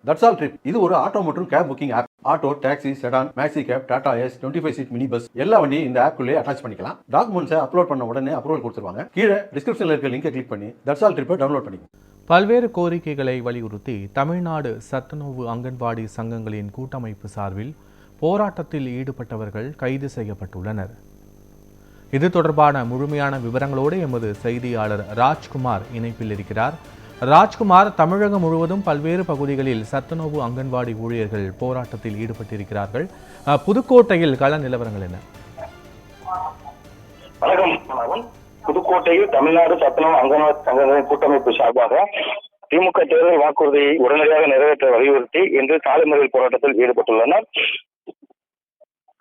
That's all trip இது ஒரு auto மற்றும் cab booking app. Auto, taxi, sedan, maxi cab, Tata Ace, 25 seat mini bus எல்லா வண்டியும் இந்த ஆப்குள்ளே அட்டாச் பண்ணிக்கலாம். டாக்குமெண்ட்ஸை அப்லோட் பண்ண உடனே அப்ரூவல் கொடுத்துருவாங்க. கீழே டிஸ்கிரிப்ஷனில் இருக்க லிங்கை கிளிக் பண்ணி தட்ஸ் ஆல் ட்ரிப்பை டவுன்லோட் பண்ணிக்கலாம். பல்வேறு கோரிக்கைகளை வலியுறுத்தி தமிழ்நாடு சத்துணவு அங்கன்வாடி சங்கங்களின் கூட்டமைப்பு சார்பில் போராட்டத்தில் ஈடுபட்டவர்கள் கைது செய்யப்பட்டுள்ளனர். இது தொடர்பான முழுமையான விவரங்களோடு எமது செய்தியாளர் ராஜ்குமார் இணைப்பில் இருக்கிறார். ராஜ்குமார், தமிழகம் முழுவதும் பல்வேறு பகுதிகளில் சத்துணவு அங்கன்வாடி ஊழியர்கள் போராட்டத்தில் ஈடுபட்டிருக்கிறார்கள். புதுக்கோட்டையில் கள நிலவரங்கள் என்ன? வணக்கம். புதுக்கோட்டையில் தமிழ்நாடு சத்துணவு அங்கன்வாடி சங்கங்களின் கூட்டமைப்பு சார்பாக திமுக தேர்தல் வாக்குறுதியை உடனடியாக நிறைவேற்ற வலியுறுத்தி இன்று சாலை மறியல் போராட்டத்தில் ஈடுபட்டுள்ளனர்.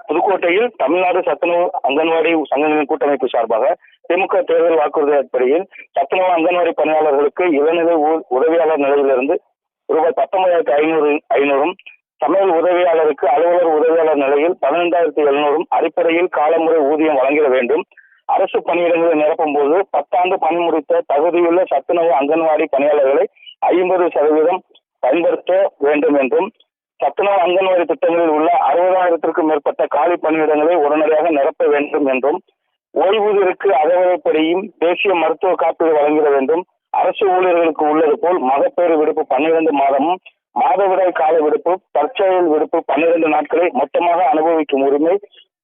புதுக்கோட்டையில் தமிழ்நாடு சத்துணவு அங்கன்வாடி சங்கங்களின் கூட்டமைப்பு சார்பாக திமுக தேர்தல் வாக்குறுதி அடிப்படையில் சத்துணவு அங்கன்வாடி பணியாளர்களுக்கு இளநிலை உதவியாளர் நிலையிலிருந்து ரூபாய் 19,500 சமையல் உதவியாளருக்கு அலுவலர் உதவியாளர் நிலையில் 15,700 அடிப்படையில் காலமுறை ஊதியம் வழங்கிட வேண்டும். அரசு பணியிடங்களை நிரப்பும் போது 10 ஆண்டு பணி முடித்த தகுதியுள்ள சத்துணவு அங்கன்வாடி பணியாளர்களை 50% பயன்படுத்த வேண்டும் என்றும், சத்துணவு அங்கன்வாடி திட்டங்களில் உள்ள 60,000க்கும் மேற்பட்ட காலி பணியிடங்களை உடனடியாக நிரப்ப வேண்டும் என்றும், ஓய்வூதியருக்கு அகவிலைப்படியும் தேசிய மருத்துவ காப்பீடு வழங்கிட வேண்டும். அரசு ஊழியர்களுக்கு உள்ளது போல் மகப்பேறு விடுப்பு 12 மாதமும், மாதவிடாய் கால விடுப்பு, தற்செயல் விடுப்பு 12 நாட்களை மொத்தமாக அனுபவிக்கும் உரிமை,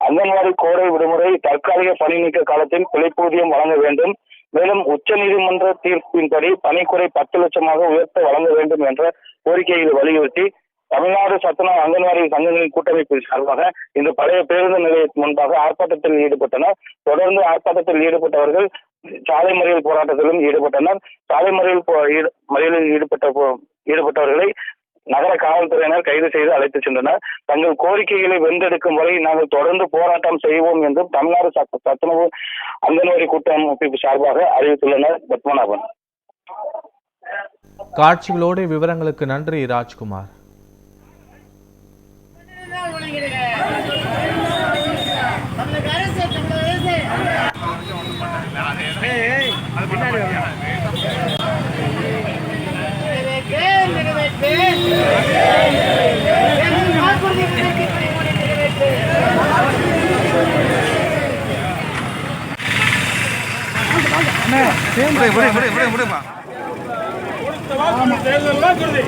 அங்கன்வாடி கோடை விடுமுறை, தற்காலிக பணி நீக்க காலத்தில் பிழைப்பூதியம் வழங்க வேண்டும். மேலும் உச்சநீதிமன்ற தீர்ப்பின்படி பணிக்குறை 10 லட்சமாக உயர்த்த வழங்க வேண்டும் என்ற கோரிக்கையை வலியுறுத்தி தமிழ்நாடு சத்துணவு அங்கன்வாடி சங்கங்களின் கூட்டமைப்பு சார்பாக இந்த பழைய பேருந்து நிலையத்திற்கு முன்பாக ஆர்ப்பாட்டத்தில் ஈடுபட்டனர். தொடர்ந்து ஆர்ப்பாட்டத்தில் ஈடுபட்டவர்கள் சாலை மறியல் போராட்டத்திலும் ஈடுபட்டனர். சாலை மறியலில் ஈடுபட்டவர்களை நகர காவல்துறையினர் கைது செய்து அழைத்துச் சென்றனர். தங்கள் கோரிக்கைகளை வென்றெடுக்கும் வரை நாங்கள் தொடர்ந்து போராட்டம் செய்வோம் என்றும் தமிழ்நாடு சத்துணவு அங்கன்வாடி கூட்டமைப்பு சார்பாக அறிவித்துள்ளனர். பத்மநாபன். காட்சிகளோடு விவரங்களுக்கு நன்றி ராஜ்குமார். தேர்தல் வாக்குறுதி